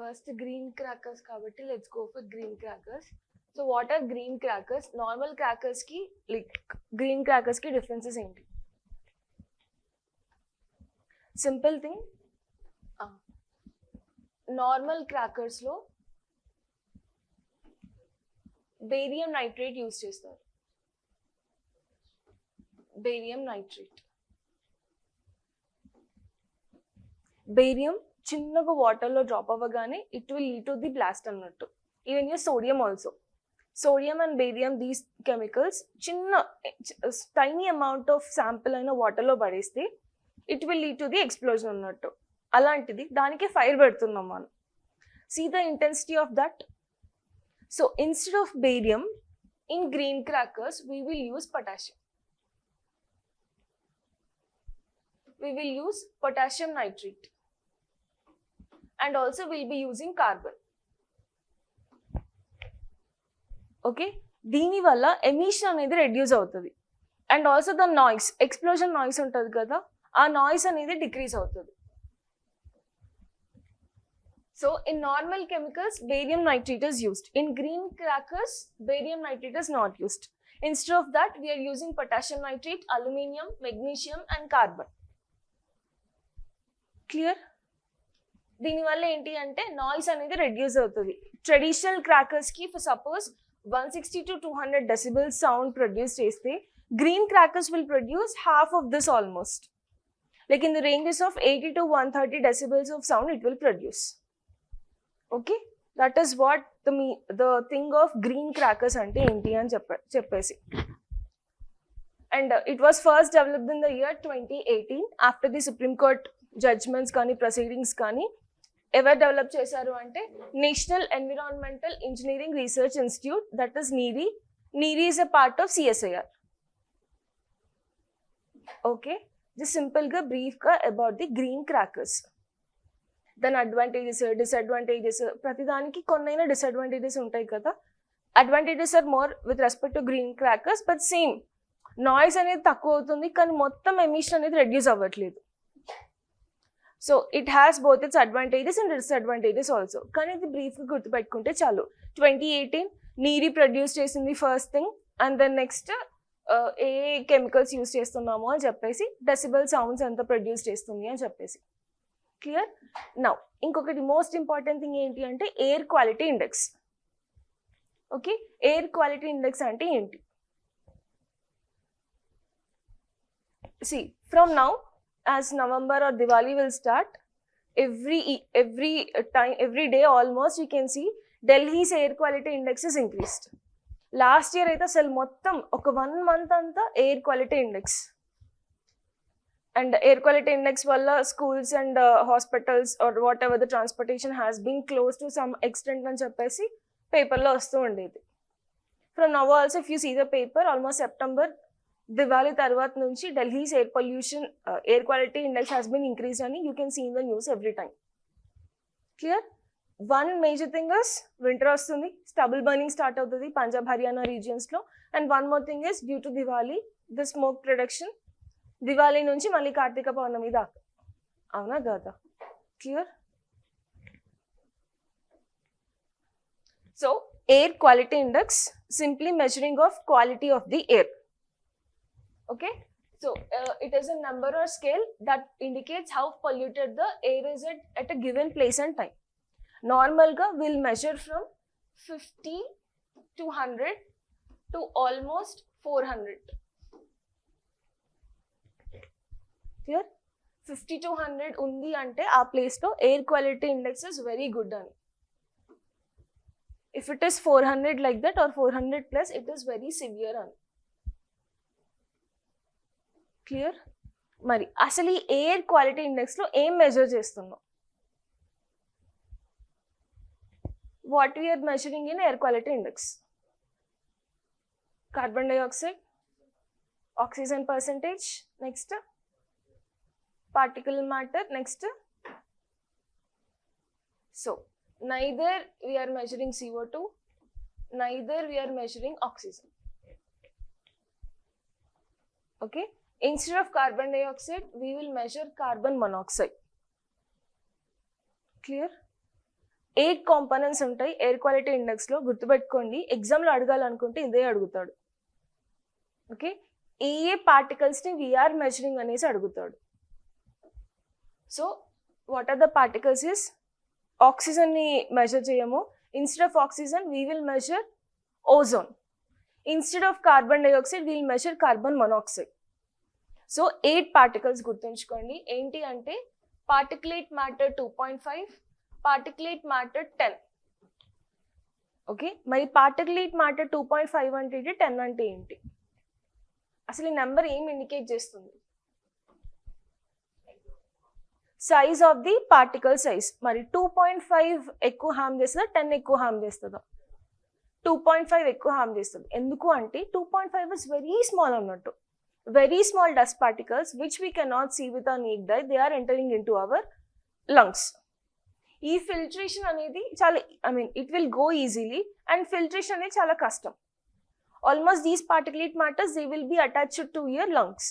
First green crackers kabatti, let's go for green crackers. So what are green crackers? Normal crackers ki like green crackers ki differences enti? Simple thing. Normal crackers lo barium nitrate use chestaru. Barium nitrate. Barium చిన్నగా వాటర్లో drop అవ్వగానే it will lead to the blast అన్నట్టు. Even you sodium also. Sodium and barium these chemicals చిన్న tiny amount of sample అయిన వాటర్లో పడేస్తే it will lead to the explosion అన్నట్టు. అలాంటిది దానికి ఫైర్ పెడుతున్నాం మనం. See the intensity of that. So instead of barium in green crackers we will use potassium. We will use potassium nitrate and also we'll be using carbon. Okay, దీని వల్ల emission అనేది reduce అవుతుంది and also the noise, explosion noise ఉంటుంది కదా, ఆ noise అనేది decrease అవుతుంది. So in normal chemicals barium nitrate is used. In green crackers barium nitrate is not used. Instead of that we are using potassium nitrate, aluminium, magnesium and carbon. Clear? దీనివల్ల ఏంటి అంటే noise అనేది reduce అవుతుంది. Traditional క్రాకర్స్కి for suppose 160 to 200 decibels sound produce చేస్తే green crackers will produce half of this almost. Like in the ranges of 80 to 130 decibels of sound it will produce. Okay, that is what the thing of green crackers అంటే ఏంటి అని చెప్పేసి. And it was first developed in the year 2018 after the supreme court judgments కానీ proceedings కానీ. ఎవరు develop చేశారు అంటే national environmental engineering research institute, that is NEERI. NEERI is a part of CSIR. Okay, just సింపుల్గా బ్రీఫ్గా about the green crackers. దాని advantages, disadvantages, ప్రతిదానికి కొన్నైనా డిసడ్వాంటేజెస్ ఉంటాయి కదా. Advantages are more with respect to green crackers, but same noise అనేది తక్కువ అవుతుంది కానీ మొత్తం ఎమిషన్ అనేది రెడ్యూస్ అవ్వట్లేదు. So it has both its advantages and disadvantages also. కానీ ఇది బ్రీఫ్గా గుర్తుపెట్టుకుంటే చాలు. 2018 నీరీ ప్రొడ్యూస్ చేసింది first thing, and then next ఏ కెమికల్స్ యూస్ చేస్తున్నామో అని చెప్పేసి, డెసిబల్ సౌండ్స్ ఎంత ప్రొడ్యూస్ చేస్తుంది అని చెప్పేసి. క్లియర్? నౌ ఇంకొకటి మోస్ట్ ఇంపార్టెంట్ థింగ్ ఏంటి అంటే air quality index. Okay, air quality index అంటే ఏంటి? See, from now, as November or Diwali will start, every day almost you can see Delhi's air quality index is increased. Last year aitha asal mottam oka 1 month anta air quality index, and air quality index valla schools and hospitals or whatever the transportation has been closed to some extent అని చెప్పేసి paper lo vastu undedi. From now also if you see the paper, almost September Diwali తర్వాత నుంచి Delhi's air pollution air quality index has been increase అని you can see in the news every time. Clear? One major thing is winter వస్తుంది, stubble burning start అవుతుంది పంజాబ్ హర్యానా రీజియన్స్లో. And one more thing is due to Diwali the smoke production. Diwali నుంచి మళ్ళీ కార్తీక పౌర్ణమి దాకా, అవునా కదా? Clear? So air quality index simply measuring of quality of the air. Okay, so it is a number or scale that indicates how polluted the air is at a given place and time. Normal ga will measure from 50 to 100 to almost 400. Clear? 50 to 100 undi ante aa place lo air quality index is very good ani. If it is 400 like that or 400 plus, it is very severe ani. Clear? మరి అసలు ఈ air quality ఇండెక్స్లో ఏం measure చేస్తున్నాం? What we are measuring in air quality index? Carbon dioxide, oxygen percentage, next particle matter, next. So neither we are measuring CO2, neither we are measuring oxygen. Okay, instead of carbon dioxide we will measure carbon monoxide. Clear? 8 components ఉంటాయి air quality ఇండెక్స్లో. గుర్తుపెట్టుకోండి, ఎగ్జామ్లో అడగాలనుకుంటే ఇదే అడుగుతాడు. Okay, ఏ పార్టికల్స్ని we're measuring అనేసి అడుగుతాడు. So what are the particles is, ఆక్సిజన్ని మెజర్ చేయము. Instead of oxygen we will measure ozone. Instead of carbon dioxide we'll measure carbon monoxide. So 8 particles గుర్తుంచుకోండి. ఏంటి అంటే particulate matter 2.5, particulate matter 10. Okay, మరి particulate matter 2.5 అంటే ఏంటి, 10 అంటే ఏంటి? అసలు ఈ నెంబర్ ఏం ఇండికేట్ చేస్తుంది? Size of the particle size. మరి 2.5 ఎక్కువ హార్మ్ చేస్తుందా, 10 ఎక్కువ హార్మ్ చేస్తుందా? 2.5 ఎక్కువ హార్మ్ చేస్తుంది. ఎందుకు అంటే 2.5 ఇస్ వెరీ స్మాల్ అన్నట్టు. Very small dust particles which we cannot see with our naked eye, they are entering into our lungs. ఈ ఫిల్ట్రేషన్ అనేది చాలా, it will go easily, and filtration అనేది చాలా కష్టం. Almost these particulate matters they will be attached to your lungs.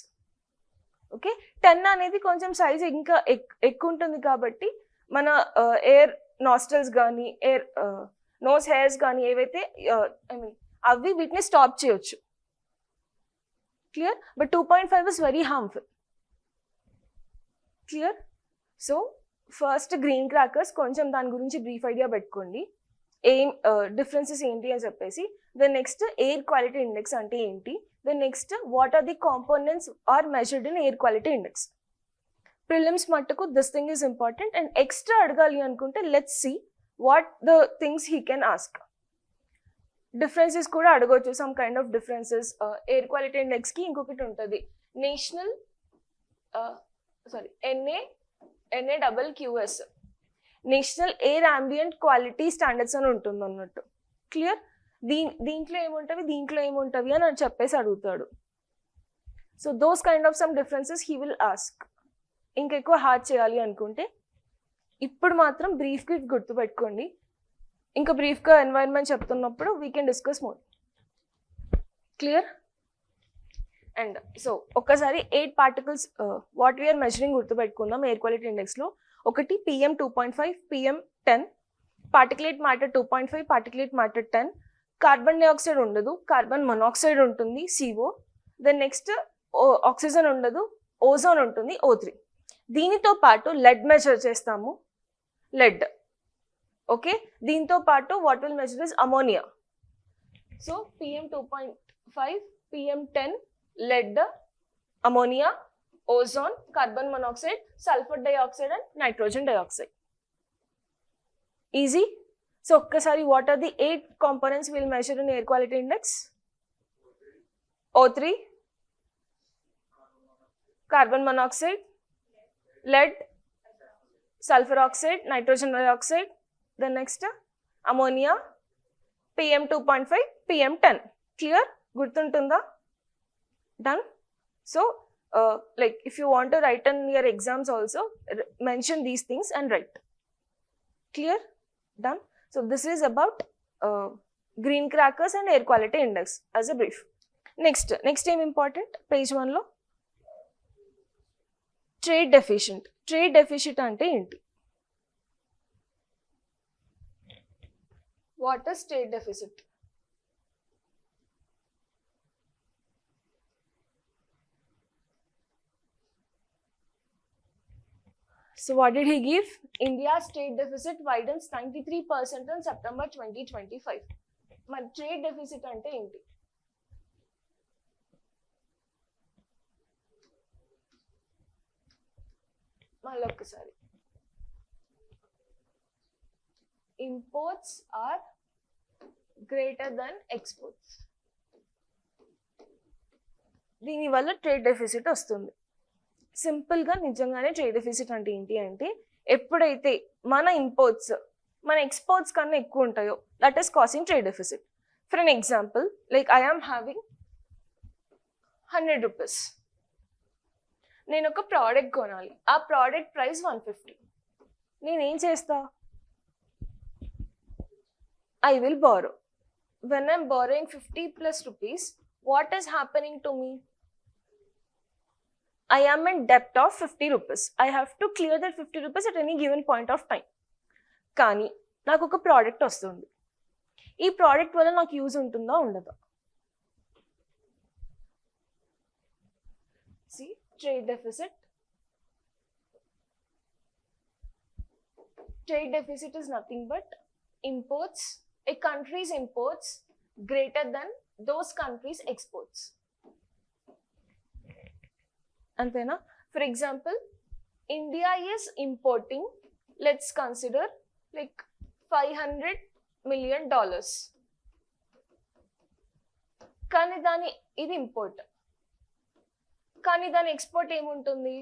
Okay, 10 అనేది కొంచెం size ఇంకా ఎక్కువ ఉంటుంది కాబట్టి మన ఎయిర్ నాస్ట్రల్స్ కానీ ఎయిర్ నోస్ హెయిర్స్ కానీ ఏవైతే అవి వీటిని స్టాప్ చేయొచ్చు. Clear? But 2.5 is very harmful. Clear? So first green crackers, కొంచెం దాని గురించి బ్రీఫ్ ఐడియా పెట్టుకోండి, ఏం డిఫరెన్సెస్ ఏంటి అని చెప్పేసి. Then next air quality index అంటే ఏంటి. Then next what are the components are measured in air quality index. Prelims మట్టుకు this thing is important. And extra అడగాలి అనుకుంటే let's see what the things he can ask. Differences kuda adagొచ్చు, some kind of differences. Air quality index ki inkokati untadi, national NAQS, national air ambient quality standards అని ఉంటుంది అన్నట్టు. Clear? దీంట్లో ఏముంటవి అని చెప్పేసి అడుగుతాడు. So those kind of some differences he will ask. ఇంకెక్కువ hard చేయాలి అనుకుంటే ఇప్పుడు మాత్రం బ్రీఫ్గా గుర్తుపెట్టుకోండి. ఇంకా బ్రీఫ్గా ఎన్వైరన్మెంట్ చెప్తున్నప్పుడు we can discuss more. Clear? And so ఒక్కసారి 8 పార్టికల్స్ వాట్ వీఆర్ మెజరింగ్ గుర్తుపెట్టుకుందాం ఎయిర్ క్వాలిటీ ఇండెక్స్లో. ఒకటి PM 2.5, PM 10, particulate matter 2.5, particulate matter 10. Carbon dioxide ఉండదు, కార్బన్ మొనాక్సైడ్ ఉంటుంది, CO. దెన్ నెక్స్ట్ ఆక్సిజన్ ఉండదు, ఓజోన్ ఉంటుంది, O3. దీనితో పాటు లెడ్ మెజర్ చేస్తాము, లెడ్. ఓకే, దీంతో పాటు what will measure is ammonia. So PM 2.5, PM 10, lead, ammonia, ozone, carbon monoxide, sulphur dioxide and nitrogen dioxide. Easy. So ఒక్కసారి what are the 8 components will measure in air quality index? O3, carbon monoxide, lead, sulfur oxide, nitrogen dioxide, the next ammonia, PM 2.5, PM 10. Clear? Gurtuntunda? Done? So like if you want to write in your exams also, mention these things and write. Clear? Done? So this is about green crackers and air quality index as a brief. Next time important, page 1 lo trade deficient. Trade deficient అంటే ఏంటి? What is trade deficit? So what did he give? India's trade deficit widens 93% in September 2025. మరి trade deficit అంటే ఏంటి? మళ్ళీ ఒక్కసారి, imports are greater than exports. దీనివల్ల trade deficit వస్తుంది. సింపుల్గా నిజంగానే ట్రేడ్ డెఫిసిట్ అంటే ఏంటి అంటే ఎప్పుడైతే మన ఇంపోర్ట్స్ మన ఎక్స్పోర్ట్స్ కన్నా ఎక్కువ ఉంటాయో that is causing trade deficit. For an example, like I am having 100 rupees. నేను ఒక ప్రోడక్ట్ కొనాలి, ఆ ప్రోడక్ట్ ప్రైస్ 150. నేనేం చేస్తా? I will borrow. When I'm borrowing 50 plus rupees, what is happening to me? I am in debt of 50 rupees. I have to clear that 50 rupees at any given point of time. కానీ నాకు ఒక product వస్తుంది. ఈ product వల్ల నాకు use ఉంటుందా ఉండదా? See, trade deficit. Trade deficit is nothing but imports, a country's imports greater than those countries' exports. Antena? For example, India is importing, let's consider like $500 million. కానీ దాని ఇది ఇంపోర్ట్, కానీ దాని ఎక్స్పోర్ట్ ఏముంటుంది?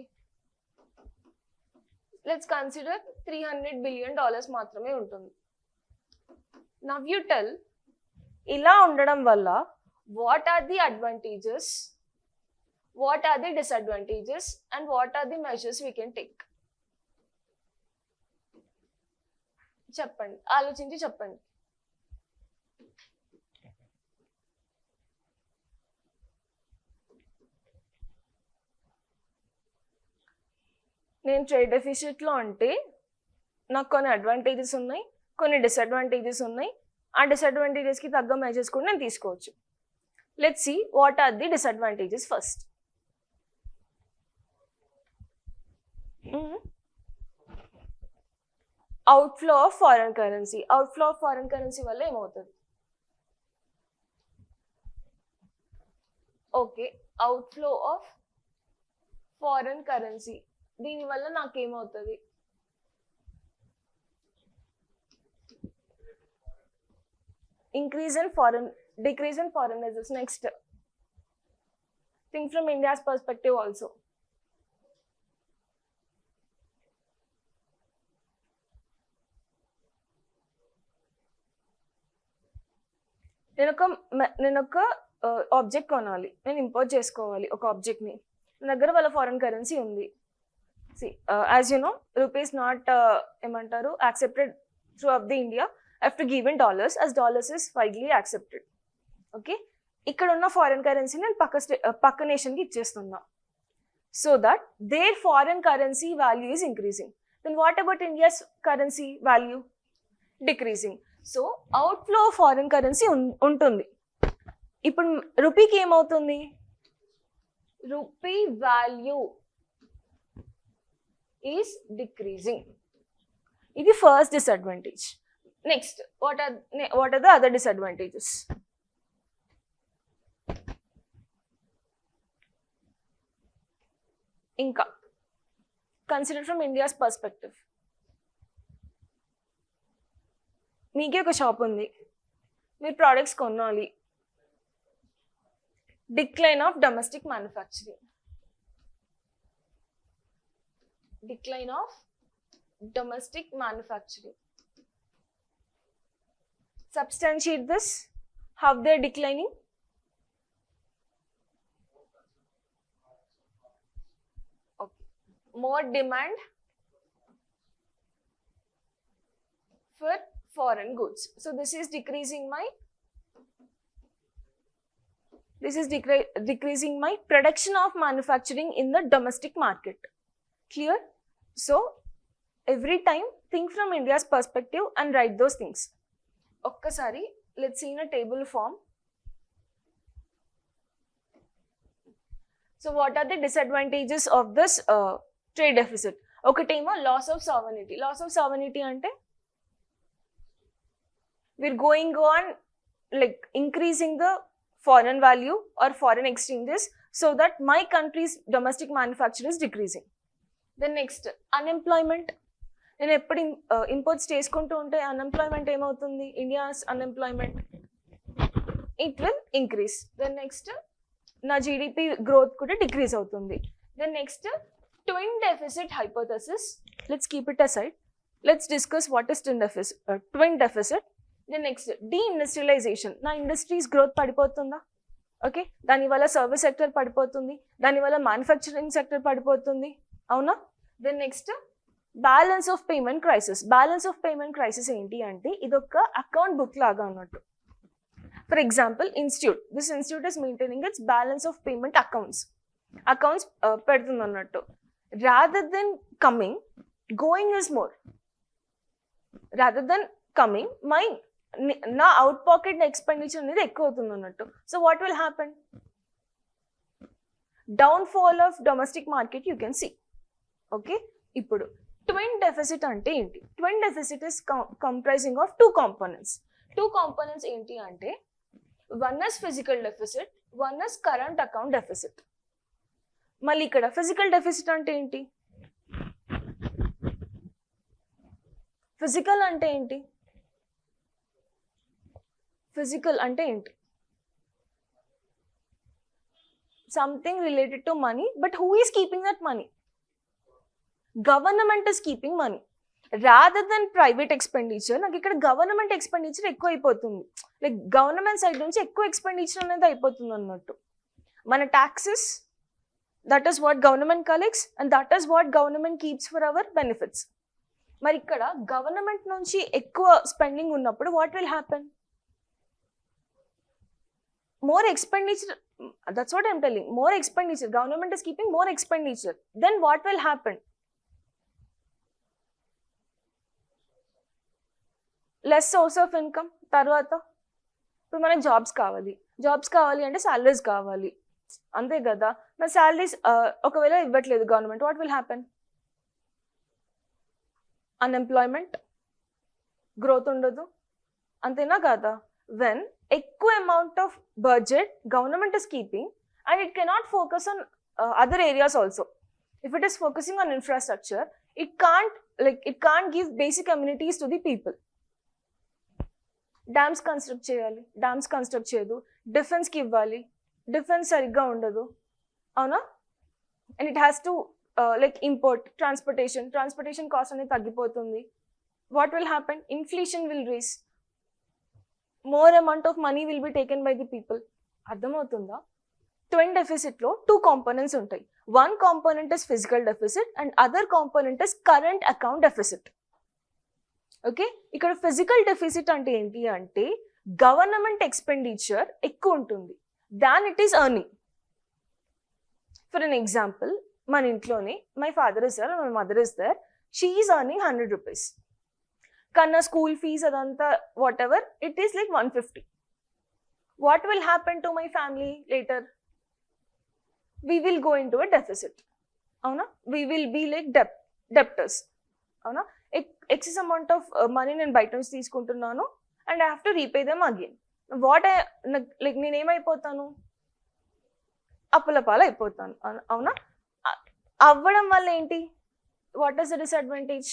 లెట్స్ కన్సిడర్ $300 billion మాత్రమే ఉంటుంది. Now you tell, ఇలా ఉండడం వల్ల what are the advantages, what are the disadvantages and what are the measures we can take? చెప్పండి, ఆలోచించి చెప్పండి. నేను ట్రేడ్ డెఫిసిట్లో అంటే నాకు కొన్ని అడ్వాంటేజెస్ ఉన్నాయి, కొన్ని డిసడ్వాంటేజెస్ ఉన్నాయి. ఆ డిసడ్వాంటేజెస్కి తగ్గ మెజర్స్ కూడా నేను తీసుకోవచ్చు. Let's see what are the disadvantages first. Outflow of foreign currency. Outflow of foreign currency వల్ల ఏమవుతుంది? Okay, outflow of foreign currency, దీనివల్ల నాకేమవుతుంది? Increase in foreign, decrease in foreign reserves. Next, think from India's perspective also. నేను ఒక object కొనాలి, నేను import చేసుకోవాలి ఒక ఆబ్జెక్ట్ని. నా దగ్గర వాళ్ళ ఫారెన్ కరెన్సీ ఉంది. See, as you know, rupee is not ఏమంటారు accepted throughout the India. I have to give in dollars, as dollars is widely accepted. Okay, ఇక్కడ ఉన్న ఫారెన్ కరెన్సీ నేను పక్క నేషన్కి ఇచ్చేస్తున్నా, so that there foreign currency value is increasing. Then what about India's currency value? Decreasing. So outflow foreign currency ఉంటుంది. ఇప్పుడు రూపీకి ఏమవుతుంది? Rupee value is decreasing. ఇది first disadvantage. Next, what are the other disadvantages? ఇంకా consider from India's perspective. మీకే ఒక shop ఉంది, మీరు ప్రోడక్ట్స్ కొనాలి. Decline of domestic manufacturing. Decline of domestic manufacturing. Substantiate this. How they are declining? Okay. More demand for foreign goods. So this is decreasing my decreasing my production of manufacturing in the domestic market. Clear? So every time think from India's perspective and write those things. Okkasari, let's see in a table form. So what are the disadvantages of this trade deficit? Okatema, loss of sovereignty. Loss of sovereignty ante we're going on like increasing the foreign value or foreign exchanges so that my country's domestic manufacture is decreasing. Then next, unemployment. నేను ఎప్పుడు imports చేసుకుంటూ ఉంటే unemployment ఏమవుతుంది? India's unemployment, it will increase. Then next, నా GDP growth కూడా decrease అవుతుంది. Then next, twin deficit hypothesis. Let's keep it aside. Let's discuss what is twin deficit. Then next, deindustrialization. నా industries growth పడిపోతుందా? Okay, దానివల్ల service sector పడిపోతుంది, దానివల్ల manufacturing sector పడిపోతుంది, అవునా? Then next, balance of payment crisis. Balance of payment crisis ఏంటి అంటే ఇదొక అకౌంట్ బుక్ లాగా అన్నట్టు. For example, this institute is maintaining its balance of payment accounts పెడుతుంది అన్నట్టు. Rather than coming, going is more. Rather than coming నా out pocket expenditure అనేది ఎక్కువ అవుతుంది అన్నట్టు. So what will happen? Downfall of domestic market you can see. Okay, ఇప్పుడు twin deficit అంటే ఏంటి? Twin deficit is comprising of two components. Two components ఏంటి అంటే, one is physical deficit, one is current account deficit. మళ్ళీ ఇక్కడ physical deficit అంటే ఏంటి? Physical అంటే ఏంటి? ఫిజికల్ అంటే ఏంటి? Something related to money, but who is keeping that money? Government is keeping money rather than private expenditure. నాకు ఇక్కడ గవర్నమెంట్ ఎక్స్పెండిచర్ ఎక్కువ అయిపోతుంది, లైక్ గవర్నమెంట్ సైడ్ నుంచి ఎక్కువ ఎక్స్పెండిచర్ అనేది అయిపోతుంది అన్నట్టు. మన taxes, that is what government collects and that is what government keeps for our benefits. మరి ఇక్కడ గవర్నమెంట్ నుంచి ఎక్కువ స్పెండింగ్ ఉన్నప్పుడు what will happen? more expenditure, that's what I'm telling, more expenditure, government is keeping more expenditure, then what will happen? less source of income. తర్వాత ఇప్పుడు మనకి jobs కావాలి అంటే సాలరీస్ కావాలి, అంతే కదా. మరి సాలరీస్ ఒకవేళ ఇవ్వట్లేదు government, what will happen? Unemployment, growth ఉండదు, అంతేనా కదా. వెన్ ఎక్కువ amount of budget government is keeping and it cannot focus on other areas also. If it is focusing on infrastructure, it can't give basic amenities to the people. Dams construct చేయాలి, dams construct చేయదు. డిఫెన్స్కి ఇవ్వాలి, defence సరిగ్గా ఉండదు, అవునా. And it has to import, transportation cost అనేది తగ్గిపోతుంది. What will happen? Inflation will race, more amount of money will be taken by the people. అర్థమవుతుందా? ట్విన్ డెఫిసిట్లో టూ కాంపోనెంట్స్ ఉంటాయి. One component is physical deficit and other component is current account deficit. Okay, ఇక్కడ physical deficit అంటే ఏంటి అంటే government expenditure ఎక్కువ ఉంటుంది than it is earning. For an example, మన ఇంట్లోనే my father is there, my mother is there, she is earning 100 rupees. కన్నా school fees అదంతా whatever it is like 150. What will happen to my family later? we will go into a deficit, అవునా. we will be like debtors, అవునా. excess amount of money నేను బయట నుంచి తీసుకుంటున్నాను and I have to repay them again. నేనేమైపోతాను? అప్పుల అయిపోతాను, అవునా. అవ్వడం వల్ల ఏంటి? What is the disadvantage?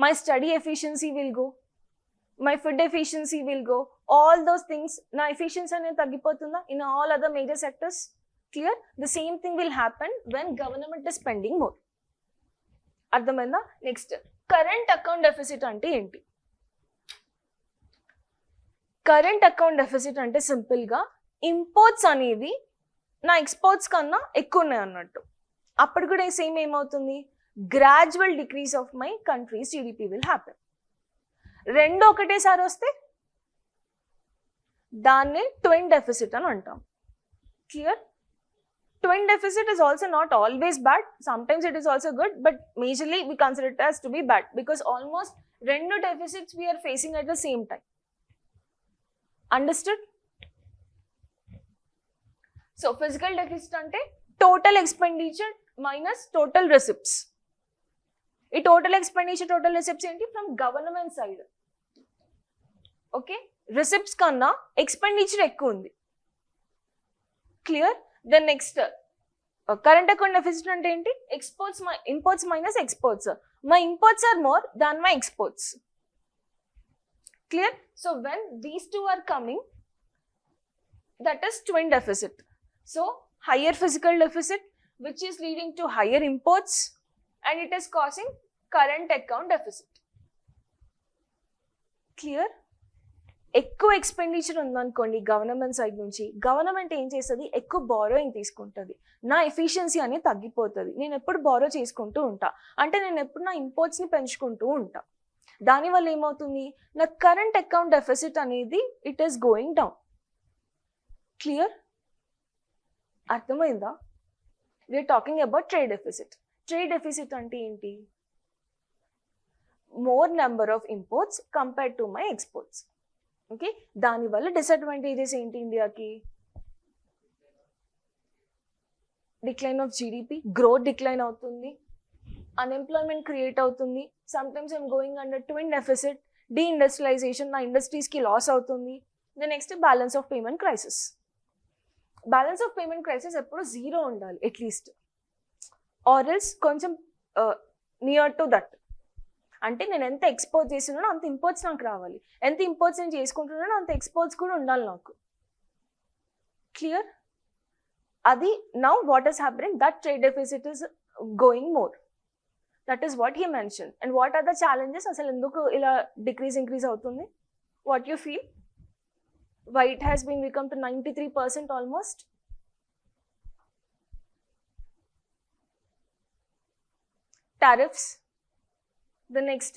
My study efficiency will go, my food efficiency will go, all those things, na efficiency అనేది తగ్గిపోతుందా in all other major sectors? Clear? The same thing will happen when government is spending more. అర్థమైందా? Next, current account deficit అంటే ఏంటి? Current account deficit అంటే సింపుల్గా imports అనేవి నా exports కన్నా ఎక్కువ ఉన్నాయి అన్నట్టు. అప్పుడు కూడా సేమ్ ఏమవుతుంది? Gradual decrease of my countries GDP will happen. రెండు ఒకటేసారి వస్తే దాన్ని ట్విన్ డెఫిసిట్ అని అంటాం. Clear? Twin deficit is also not always bad, sometimes it is also good, but majorly we consider it as to be bad because almost రెండు deficits we are facing at the same time. Understood? So physical deficit అంటే total expenditure minus total receipts. ఈ total expenditure, total receipts ఏంటి? From government side. Okay, receipts కన్నా expenditure ఎక్కువ ఉంది. Clear? Then next, current account deficit అంటే ఏంటి? Imports minus exports. My imports are more than my exports. Clear? So when these two are coming, that is twin deficit. So higher physical deficit which is leading to higher imports and it is causing current account deficit. Clear? ఎక్కువ expenditure ఉందనుకోండి government side నుంచి, government ఏం చేస్తుంది? ఎక్కువ borrowing తీసుకుంటుంది. నా efficiency అనేది తగ్గిపోతుంది. నేను ఎప్పుడు బారో చేసుకుంటూ ఉంటా, అంటే నేను ఎప్పుడు నా ఇంపోర్ట్స్ని పెంచుకుంటూ ఉంటా. దానివల్ల ఏమవుతుంది? నా కరెంట్ అకౌంట్ డెఫిసిట్ అనేది it is going down. Clear? అర్థమైందా? We're talking about trade deficit. Trade deficit అంటే ఏంటి? more number of imports compared to my exports. Okay, దాని వల్ల డిసడ్వాంటేజెస్ ఏంటి ఇండియాకి? Decline of GDP, growth decline అవుతుంది, అన్ఎంప్లాయ్మెంట్ క్రియేట్ అవుతుంది, sometimes I'm going under twin deficit, deindustrialisation, నా ఇండస్ట్రీస్కి loss అవుతుంది. The next balance of payment crisis. Balance of payment crisis ఎప్పుడు zero ఉండాలి అట్లీస్ట్, ఆర్ ఎల్స్ కొంచెం నియర్ టు దట్. అంటే నేను ఎంత ఎక్స్పోర్ట్ చేస్తున్నానో అంత ఇంపోర్ట్స్ నాకు రావాలి, ఎంత ఇంపోర్ట్స్ నేను చేసుకుంటున్నానో అంత ఎక్స్పోర్ట్స్ కూడా ఉండాలి నాకు. క్లియర్? అది now what is happening, that trade deficit is going more. That is what he mention. And what are the challenges? అసలు ఎందుకు ఇలా ఇంక్రీజ్ అవుతుంది? What you feel? Why it has been become to 93% almost? Tariffs. The next,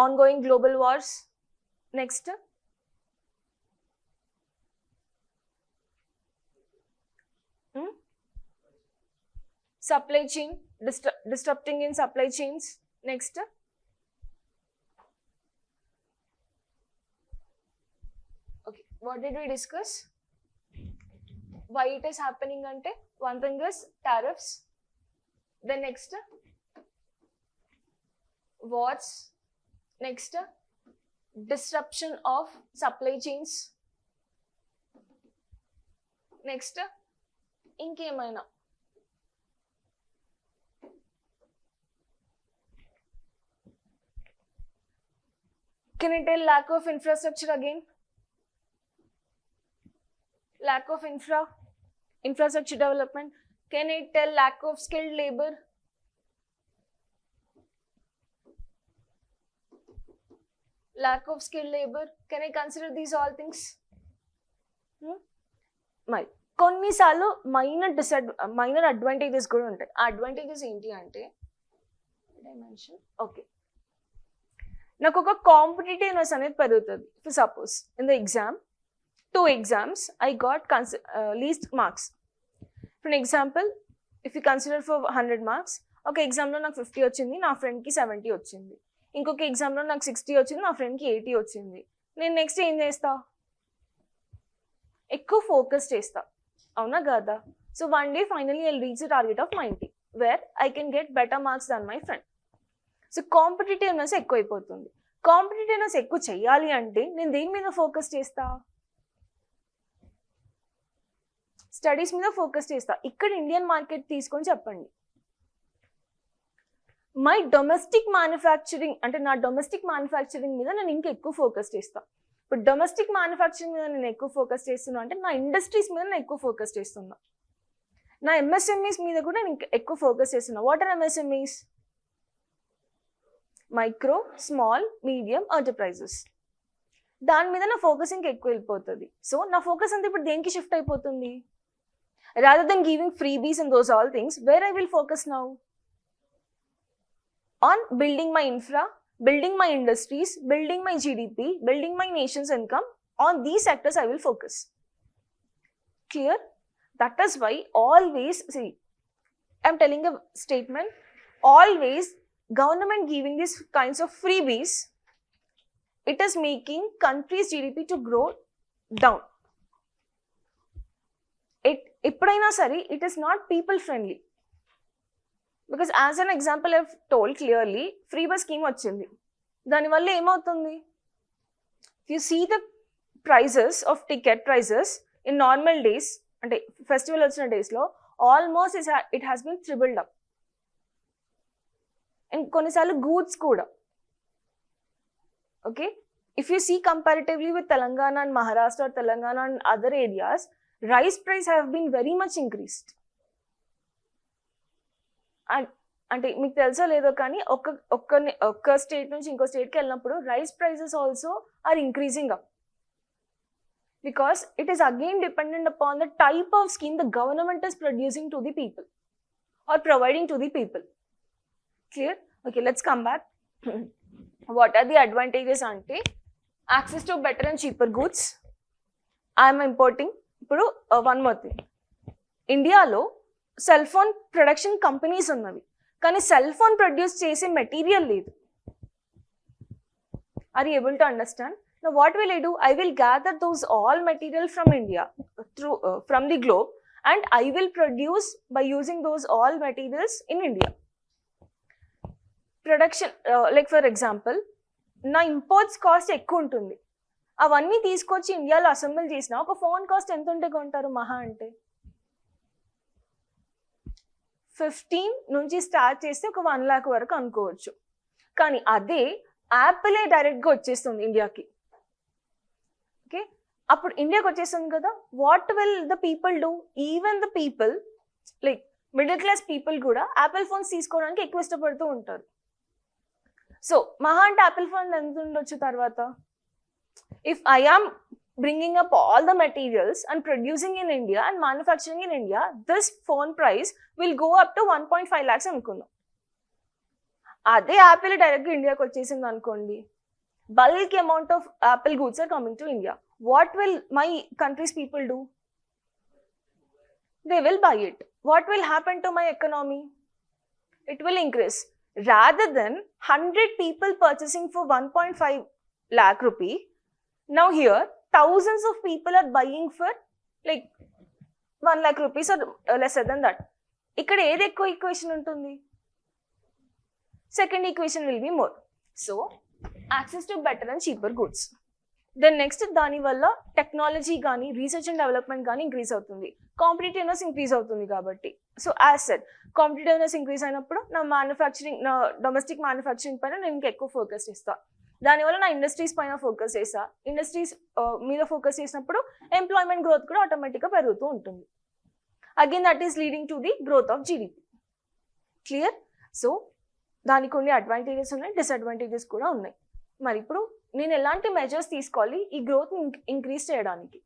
ongoing global wars. Next, supply chain, disrupting in supply chains. Next, okay, what did we discuss? Why it is happening ante, one thing is tariffs. The next, wars. Next, disruption of supply chains. Next, inkemaina? Can I tell lack of infrastructure again? Lack of infrastructure development. Can I tell lack of skilled labor? Lack of skilled labor. Can I consider these all things? కొన్నిసార్లు minor advantages కూడా ఉంటాయి. ఆ advantages ఏంటి అంటే, okay, నాకు ఒక competitiveness అనేది పెరుగుతుంది. For suppose in the exam, 2 exams, I got least marks. For an example, if you consider for 100 marks, ఒక ఎగ్జామ్లో నాకు 50 వచ్చింది, నా ఫ్రెండ్కి 70 వచ్చింది. ఇంకొక ఎగ్జామ్లో నాకు 60 వచ్చింది, నా ఫ్రెండ్కి 80 వచ్చింది. నేను నెక్స్ట్ ఏం చేస్తా? ఎక్కువ ఫోకస్ చేస్తా, అవునా కదా? So one day finally I reach the target of 90, where I can get better marks than my friend. So competitiveness ఎక్కువైపోతుంది. కాంపిటేటివ్నెస్ ఎక్కువ చెయ్యాలి అంటే నేను దేని మీద ఫోకస్ చేస్తా? స్టడీస్ మీద ఫోకస్ చేస్తా. ఇక్కడ ఇండియన్ మార్కెట్ తీసుకొని చెప్పండి. మై డొమెస్టిక్ మ్యానుఫ్యాక్చరింగ్ అంటే నా డొమెస్టిక్ మ్యానుఫ్యాక్చరింగ్ మీద నేను ఇంకా ఎక్కువ ఫోకస్ చేస్తా. ఇప్పుడు డొమెస్టిక్ మ్యానుఫ్యాక్చరింగ్ మీద నేను ఎక్కువ ఫోకస్ చేస్తున్నా అంటే నా ఇండస్ట్రీస్ మీద నేను ఎక్కువ ఫోకస్ చేస్తున్నా. నా ఎంఎస్ఎంఈస్ మీద కూడా నేను ఎక్కువ ఫోకస్ చేస్తున్నా. What are MSMEs? Micro, small, medium enterprises. దాని మీద నా ఫోకస్ ఇంకా ఎక్కువ వెళ్ళిపోతుంది. సో నా ఫోకస్ అంతా ఇప్పుడు దేనికి షిఫ్ట్ అయిపోతుంది? Rather than giving freebies and those all things, where I will focus now? On building my infra, building my industries, building my GDP, building my nation's income. On these sectors I will focus. Clear? That is why always, see, I am telling a statement, always government giving these kinds of freebies, it is making country's GDP to grow down. ఎప్పుడైనా సరే it is not people friendly. Because as an example I told clearly, free bus scheme వచ్చింది. దానివల్ల ఏమవుతుంది? You see the prices of ticket prices in normal days, అంటే festival వచ్చిన డేస్లో almost it has been tripled up. And కొన్నిసార్లు goods కూడా. Okay, if you see comparatively with Telangana and Maharashtra, Telangana and other areas, rice price have been very much increased. అంటే మీకు తెలుసో లేదో కానీ ఒక్క స్టేట్ నుంచి ఇంకో స్టేట్కి వెళ్ళినప్పుడు rice prices also are increasing up, because it is again dependent upon the type of scheme the government is producing to the people or providing to the people. Clear? Okay, let's come back. What are the advantages అంటే, access to better and cheaper goods. I'm importing. ఇప్పుడు one more thing, ఇండియాలో cell phone production companies ఉన్నవి, కానీ cell phone produce చేసే material లేదు. Are you able to understand? Now what will I do? I will gather those all material from India, from the globe, and I will produce by using those all materials in India. Production, like for example, నా imports cost ఎక్కువ ఉంటుంది, అవన్నీ తీసుకొచ్చి ఇండియాలో assemble చేసిన ఒక phone cost ఎంత ఉంటే కొంటారు? మహా అంటే 15 నుంచి స్టార్ట్ చేస్తే ఒక 1 lakh వరకు అనుకోవచ్చు. కానీ అదే యాపిలే డైరెక్ట్గా వచ్చేస్తుంది ఇండియాకి. ఓకే, అప్పుడు ఇండియాకి వచ్చేస్తుంది కదా, what will the people do? Even the people like middle class people కూడా యాపిల్ ఫోన్స్ తీసుకోవడానికి ఎక్కువ ఇష్టపడుతూ ఉంటారు. సో మహా అంటే యాపిల్ ఫోన్ ఎంత ఉండొచ్చు తర్వాత? If I am bringing up all the materials and producing in India and manufacturing in India, this phone price will go up to 1.5 lakhs అనుకుందాం. అదే యాపిల్ డైరెక్ట్గా ఇండియాకి వచ్చేసింది అనుకోండి, bulk amount of Apple goods are coming to India. What will my country's people do? They will buy it. What will happen to my economy? It will increase. Rather than 100 people purchasing for 1.5 lakh rupee, now here thousands of people are buying for like 1 lakh rupees or lesser than that. ఇక్కడ ఏది ఎక్కువ equation ఉంటుంది? Second equation will be more. So access to better and cheaper goods. Then next దానివల్ల technology కానీ research and development కానీ increase అవుతుంది, competitiveness increase అవుతుంది కాబట్టి. So as said, competitiveness increase అయినప్పుడు నా మ్యానుఫ్యాక్చరింగ్, నా డొమెస్టిక్ మ్యానుఫ్యాక్చరింగ్ పైన నేను ఇంకా ఎక్కువ ఫోకస్ చేస్తాను. దానివల్ల నా ఇండస్ట్రీస్ పైన ఫోకస్ చేస్తా. ఇండస్ట్రీస్ మీద ఫోకస్ చేసినప్పుడు ఎంప్లాయ్మెంట్ గ్రోత్ కూడా ఆటోమేటిక్గా పెరుగుతూ ఉంటుంది. Again that is leading to the growth of GDP. Clear? So దానికి కొన్ని అడ్వాంటేజెస్ ఉన్నాయి, డిసడ్వాంటేజెస్ కూడా ఉన్నాయి. మరి ఇప్పుడు నేను ఎలాంటి మెజర్స్ తీసుకోవాలి ఈ గ్రోత్ ఇంక్రీజ్ చేయడానికి?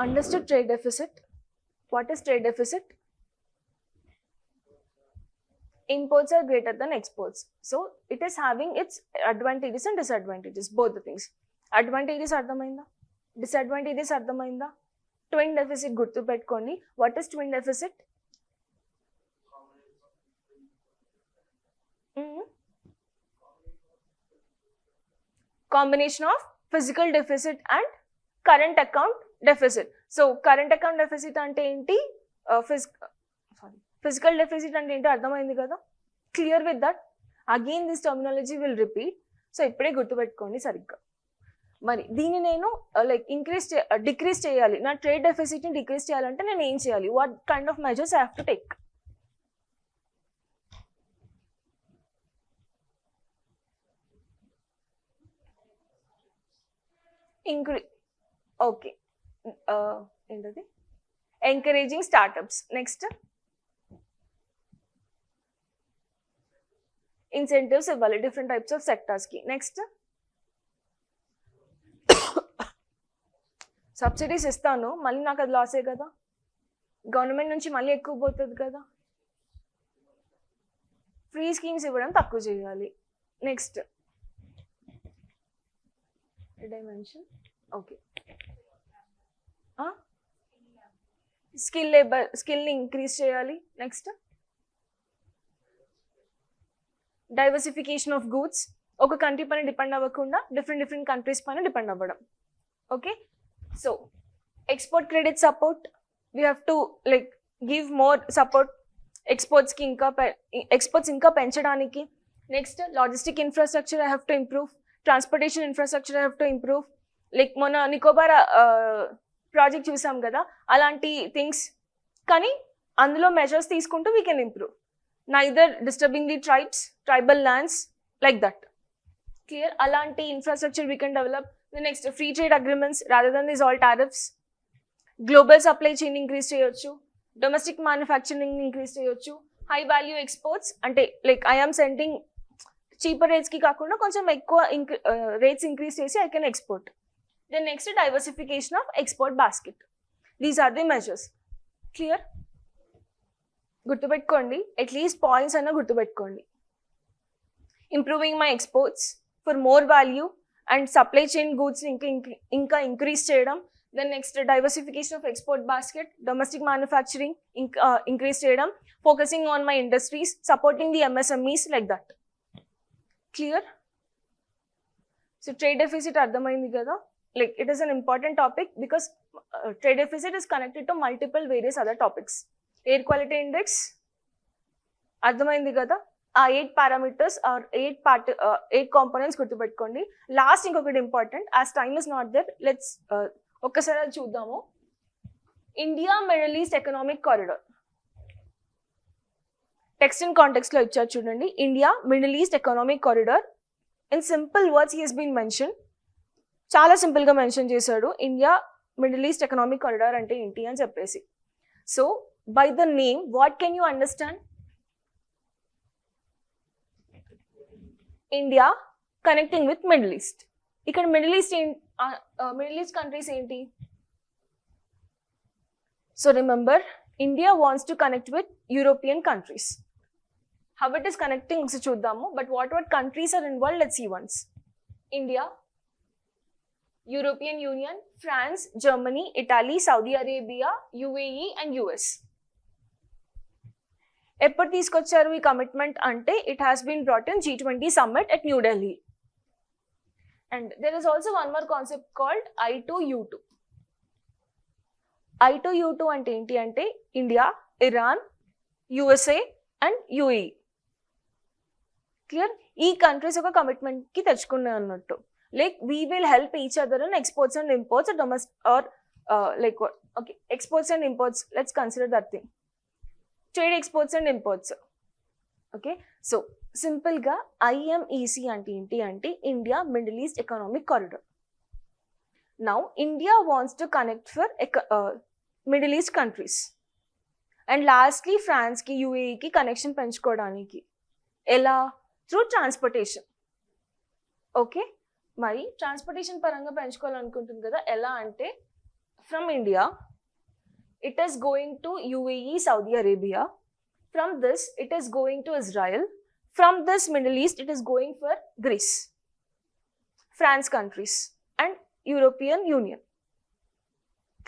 Understood trade deficit. What is trade deficit? Imports are greater than exports. So it is having its advantages and disadvantages, both the things. Advantages అర్థమైందా? Disadvantages అర్థమైందా? ట్విన్ డెఫిసిట్ గుర్తు పెట్టుకోండి. What is twin deficit? Combination of physical deficit and current account deficit. So current account deficit అంటే ఏంటి, physical deficit అంటే ఏంటో అర్థమైంది కదా? Clear with that? Again this terminology will repeat. So ఇప్పుడే గుర్తుపెట్టుకోండి సరిగ్గా. మరి దీన్ని నేను లైక్ డిక్రీజ్ చేయాలి, నా ట్రేడ్ డెఫిసిట్ని డిక్రీజ్ చేయాలంటే నేను ఏం చేయాలి? What kind of measures I have to take? Okay, ఏంటది? Encouraging startups. నెక్స్ట్ ఇన్సెంటివ్స్ ఇవ్వాలి డిఫరెంట్ టైప్స్ ఆఫ్ సెక్టర్స్కి. నెక్స్ట్ సబ్సిడీస్ ఇస్తాను, మళ్ళీ నాకు అది లాసే కదా, గవర్నమెంట్ నుంచి మళ్ళీ ఎక్కువ పోతుంది కదా. ఫ్రీ స్కీమ్స్ ఇవ్వడం తక్కువ చేయాలి. Next dimension. ఓకే, స్కిల్ని ఇంక్రీజ్ చేయాలి. Next diversification of goods. ఒక కంట్రీ పైన డిపెండ్ అవ్వకుండా డిఫరెంట్ కంట్రీస్ పైన డిపెండ్ అవ్వడం. Okay, so export credit support, we have to like give more support ఎక్స్పోర్ట్స్కి, ఎక్స్పోర్ట్స్ ఇంకా పెంచడానికి. Next logistic infrastructure I have to improve, transportation infrastructure I have to improve. Like మొన్న Nicobar project చూసాం కదా, అలాంటి things. కానీ అందులో మెజర్స్ తీసుకుంటూ we can improve, neither disturbing the tribal lands like that. Clear? అలాంటి infrastructure we can develop. Next free trade agreements rather than this all tariffs. Global supply chain increase చేయొచ్చు, domestic manufacturing increase చేయొచ్చు. High value exports అంటే like I'm sending cheaper రేట్స్కి కాకుండా కొంచెం ఎక్కువ rates increase చేసి I can export. Then next diversification of export basket. These are the measures. Clear? గుర్తుపెట్టుకోండి, at least points అయినా గుర్తుపెట్టుకోండి. Improving my exports for more value and supply chain goods ఇంకా increase చేయడం. Then next, diversification of export basket, domestic manufacturing, increase చేయడం, focusing on my industries, supporting the MSMEs, like that. Clear? So trade deficit అర్థమైంది కదా, like it is an important topic because trade deficit is connected to multiple various other topics. Air quality index అర్థమైంది కదా, ఆ 8 parameters or 8 components గుర్తుపెట్టుకోండి. Last ఇంకొకటి important, as time is not there, let's ఒక్కసారి అది చూద్దాము. India Middle East economic corridor, text and context లో ఇచ్చారు చూడండి. India Middle East economic corridor, in simple words he has been mention, చాలా simple గా మెన్షన్ చేశాడు. India Middle East economic corridor అంటే ఏంటి అని చెప్పేసి. So by the name what can you understand? India connecting with Middle East. ఇక్కడ Middle East countries ఏంటి? So remember, India wants to connect with European countries. How it is connecting చూద్దాము, but what countries are involved, let's see once. India, European Union, France, Germany, Italy, Saudi Arabia, UAE and US. ఎప్పుడు తీసుకొచ్చారు ఈ commitment అంటే, it has been brought in G20 summit at New Delhi. And there is also one more concept called I2U2. I2U2 అంటే ఏంటి అంటే, India, Iran, USA and UAE. Clear? ఈ countries ఒక commitment కి తెచ్చుకున్నాయి అన్నట్టు. Like we will help each other in exports and imports, domestic or like okay, exports and imports, let's consider that thing. Trade exports and imports. Okay, so సింపుల్గా IMEC అంటే ఏంటి అంటే, India Middle East economic corridor. Now India wants to connect for Middle East countries, and lastly ఫ్రాన్స్కి, UAEకి connection పెంచుకోవడానికి ఎలా? Through transportation. Okay, మరి transportation పరంగా పెంచుకోవాలనుకుంటుంది కదా, ఎలా అంటే, from India it is going to UAE, Saudi Arabia. From this it is going to Israel. From this Middle East it is going for Greece, France countries and European Union.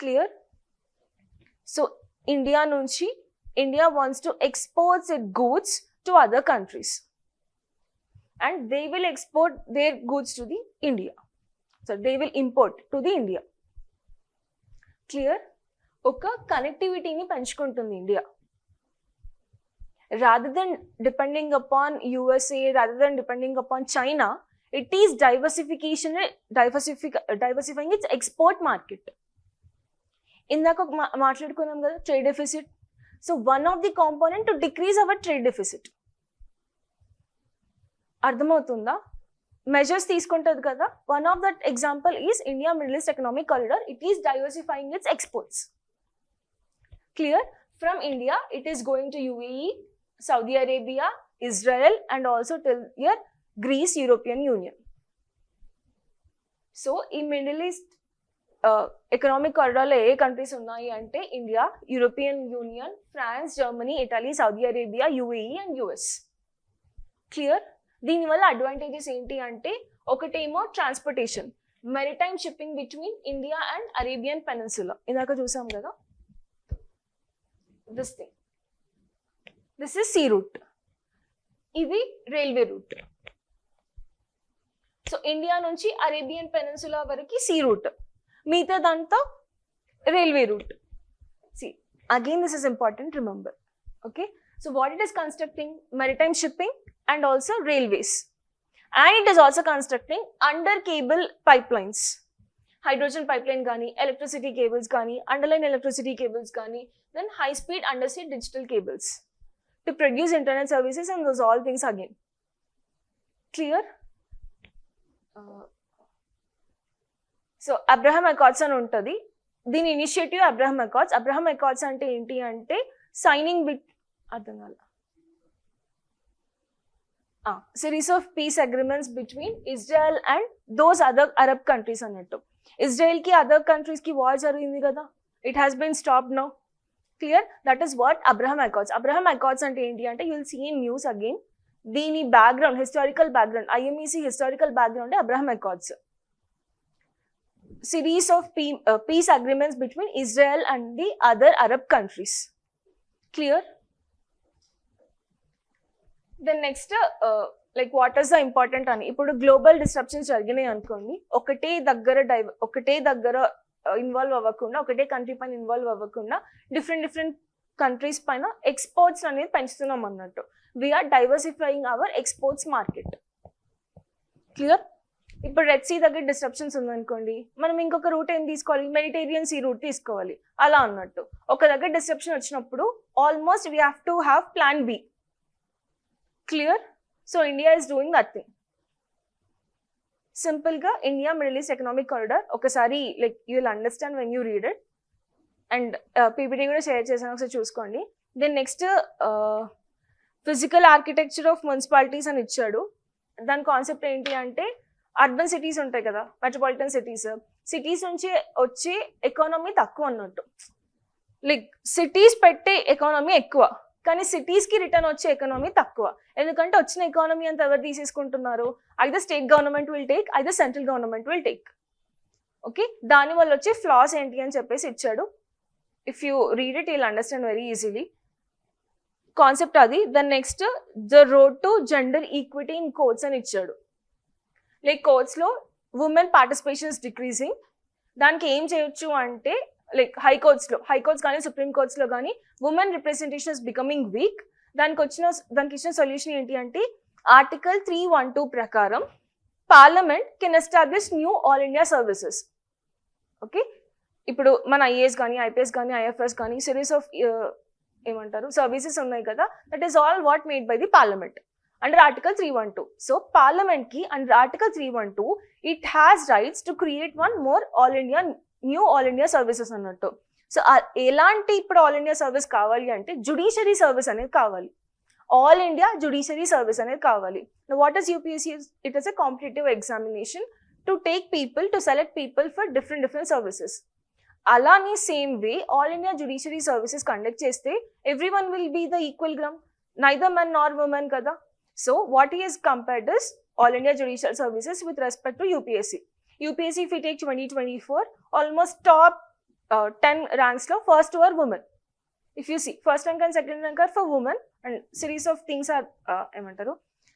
Clear? So India nunchi, India wants to export its goods to other countries and they will export their goods to the India. So they will import to the India. Clear? Oka connectivity ni penchukuntundi India. Rather than depending upon USA, rather than depending upon China, it is diversifying its export market. Indaka maatladukunnam kada, trade deficit. So one of the component to decrease our trade deficit. Ardhamautunda? Measures తీసుకుంటది కదా. One of that example is India Middle East Economic Corridor. It is diversifying its exports. Clear? From India, it is going to UAE, Saudi Arabia, Israel and also till here Greece, European Union. So in Middle East economic corridor lo ఏ countries ఉన్నాయి అంటే, India, European Union, France, Germany, Italy, Saudi Arabia, UAE and US. Clear? దీనివల్ల advantages ఏంటి అంటే, ఒకటేమో transportation, maritime shipping between India and Arabian peninsula. ఇందాక చూసాం కదా, this thing. This is sea route. ఇది రైల్వే రూట్. సో ఇండియా నుంచి Arabian peninsula వరకు సీ రూట్, మిగతా దాంతో railway route. See, again this is important, remember. Okay, so what it is constructing? Maritime shipping and also railways, and it is also constructing under cable pipelines, hydrogen pipeline gani, electricity cables gani, underline electricity cables gani, then high speed undersea digital cables to produce internet services and those all things again. Clear? So Abraham Accords అని ఉంటుంది. దీని initiative Abraham Accords. Abraham Accords అంటే ఏంటి అంటే, signing bit అర్థం కాల series of peace agreements between Israel and those other Arab countries అన్నట్టు. Israel కి అదర్ కంట్రీస్ కి వార్ జరిగింది కదా, it has been stopped now. Clear? That is what Abraham Accords. Abraham Accords అంటే ఏంటి అంటే, you will see in news again. దీని background, historical background, IMEC historical background Abraham Accords. series of peace agreements between Israel and the other Arab countries. Clear? Then next, like what is the important అని ఇప్పుడు global disruptions జరిగినాయి అనుకోండి, ఒకటే దగ్గర involve అవ్వకుండా, ఒకటే country పైన involve అవ్వకుండా డిఫరెంట్ కంట్రీస్ పైన ఎక్స్పోర్ట్స్ అనేది పెంచుతున్నాం అన్నట్టు. We are diversifying our exports market. Clear? ఇప్పుడు రెడ్ సీ దగ్గర డిస్ట్రప్షన్స్ ఉందనుకోండి, మనం ఇంకొక రూట్ ఏం తీసుకోవాలి, మెడిటేరియన్ సీ రూట్ తీసుకోవాలి. అలా అన్నట్టు ఒక దగ్గర డిస్ట్రప్షన్ వచ్చినప్పుడు almost we have to have plan B. Clear? So India is doing that thing. సింపుల్గా India Middle East economic corridor ఒకసారి like you will understand when you read it. And PPT కూడా share చేశాను, ఒకసారి చూసుకోండి. Then next physical architecture of municipalities అని ఇచ్చాడు. దాని concept ఏంటి అంటే, అర్బన్ సిటీస్ ఉంటాయి కదా, మెట్రోపాలిటన్ సిటీస్ నుంచి వచ్చే ఎకానమీ తక్కువ అన్నట్టు. లైక్ సిటీస్ పెట్టే ఎకానమీ ఎక్కువ, కానీ సిటీస్కి రిటర్న్ వచ్చే ఎకానమీ తక్కువ. ఎందుకంటే వచ్చిన ఎకానమీ అంతా ఎవరు తీసేసుకుంటున్నారు, either state government will take, either central government will take. Okay, దానివల్ల వచ్చే ఫ్లాస్ ఏంటి అని చెప్పేసి ఇచ్చాడు. If you read it you'll understand very easily. Concept అది. Then next the road to gender equity in courts అని ఇచ్చాడు. లైక్ కోర్ట్స్లో ఉమెన్ పార్టిసిపేషన్ ఇస్ డిక్రీజింగ్. దానికి ఏం చేయొచ్చు అంటే, లైక్ హైకోర్ట్స్ కానీ సుప్రీం కోర్ట్స్లో కానీ women representation is becoming weak. దానికి ఇచ్చిన సొల్యూషన్ ఏంటి అంటే, ఆర్టికల్ 312 ప్రకారం parliament can establish new all India services. Okay, ఇప్పుడు మన ఐఏఎస్ కానీ ఐపీఎస్ కానీ ఐఎఫ్ఎస్ కానీ సిరీస్ ఆఫ్ ఏమంటారు సర్వీసెస్ ఉన్నాయి కదా, that is all what made by the parliament under article 312. So parliament కి under article 312 it has rights to create one more new all India services అన్నట్టు. So ఎలాంటి ఇప్పుడు all India service కావాలి అంటే, judiciary service అనేది కావాలి. All India judiciary service అనేది కావాలి. What is UPSC? It is a competitive examination to take people, to select people for different services. అలానే same way all India judiciary services conduct చేస్తే every one will be the equal ground, neither men nor women కదా. So what is compared is all India judicial services with respect to UPSC. if you take 2024, almost top 10 ranks lo first were women. If you see, first rank and second rank are for women, and series of things are emantaru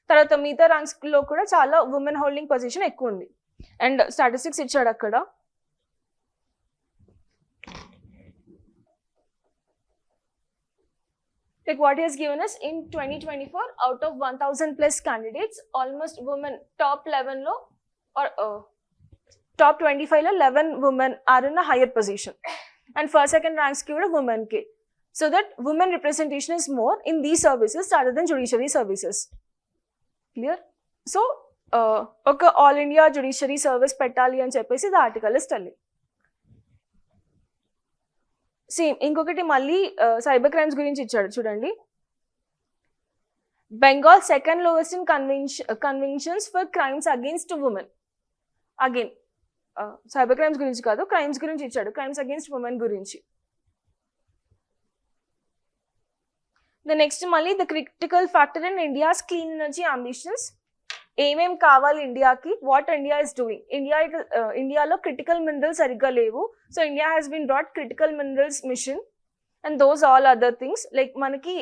tarvata meeta ranks lo kuda chaala women holding position ekku undi. And statistics ichchadu akkada. Like what he has given us in 2024, out of 1000 plus candidates, almost women top 11 lo or top 25 lo 11 women are in a higher position, and first second ranks ki kuda women ke, so that women representation is more in these services rather than judiciary services. Clear? So oka all India judiciary service pettali ani cheppesi the article is telling. Same ఇంకొకటి మళ్ళీ cyber crimes గురించి ఇచ్చాడు చూడండి. Bengal second lowest in convictions for crimes against women. Again cyber crimes గురించి కాదు, crimes గురించి ఇచ్చాడు, crimes against women గురించి. ద నెక్స్ట్ మళ్ళీ the critical factor in India's clean energy ambitions. ఏమేం కావాలి ఇండియాకి, వాట్ ఇండియా ఇస్ డూయింగ్. ఇండియాలో క్రిటికల్ మినరల్స్ సరిగ్గా లేవు. So India has been brought critical minerals mission and those all other things. Like మనకి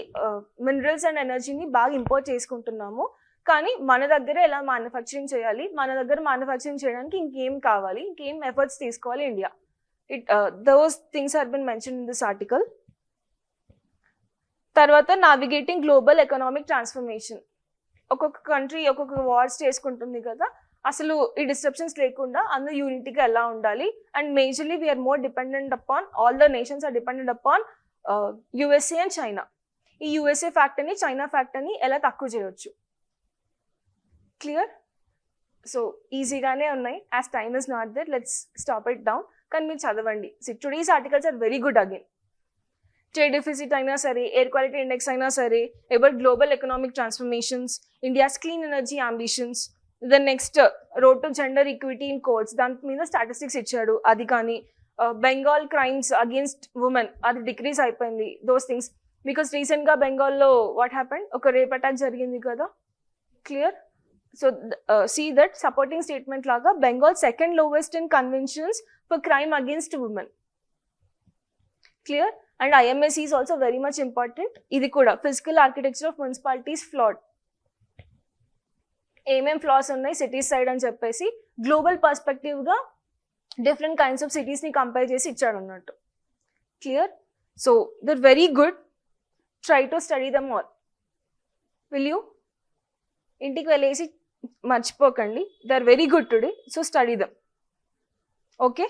minerals and ఎనర్జీని బాగా ఇంపోర్ట్ చేసుకుంటున్నాము, కానీ మన దగ్గర ఎలా మ్యానుఫ్యాక్చరింగ్ చేయాలి, మన దగ్గర మ్యానుఫ్యాక్చరింగ్ చేయడానికి ఇంకేం కావాలి, ఇంకేం ఎఫర్ట్స్ తీసుకోవాలి India. Those things are been mention in this article. తర్వాత నావిగేటింగ్ గ్లోబల్ ఎకనామిక్ ట్రాన్స్ఫర్మేషన్. ఒక్కొక్క కంట్రీ ఒక్కొక్క వార్స్ చేసుకుంటుంది కదా, అసలు ఈ డిస్ట్రప్షన్స్ లేకుండా అందరూ యూనిటీగా ఎలా ఉండాలి. And majorly we are more dependent upon, all the nations are dependent upon USA and China. ఈ USA ఫ్యాక్టర్ని చైనా ఫ్యాక్టర్ని ఎలా తక్కువ చేయొచ్చు. క్లియర్? సో ఈజీగానే ఉన్నాయి. As time is not that, let's stop it down. కానీ మీరు చదవండి. Today's articles are very good. Again trade deficit అయినా సరే, ఎయిర్ క్వాలిటీ ఇండెక్స్ అయినా సరే, about global economic transformations, India's clean energy ambitions, then next road to gender equity in courts, దాని మీద statistics ఇచ్చాడు. అది కానీ బెంగాల్ క్రైమ్స్ అగేన్స్ట్ ఉమెన్ అది డిక్రీజ్ అయిపోయింది. దోస్ థింగ్స్ బికాస్ రీసెంట్గా బెంగాల్లో వాట్ హ్యాపెండ్, ఒక రేప్ అటాక్ జరిగింది కదా. Clear? So see that supporting statement laga Bengal second lowest in conventions for crime against women. Clear? And IMAC is also very much important. Idi kuda physical architecture of municipalities flawed. ఏమేం flaws ఉన్నాయి cities side అని చెప్పేసి global పర్స్పెక్టివ్గా different kinds of సిటీస్ని compare చేసి ఇచ్చాడు అన్నట్టు. Clear? So they're very good. Try to study them all. Will you? ఇంటికి వెళ్ళేసి మర్చిపోకండి. They are very good today. So study them. Okay.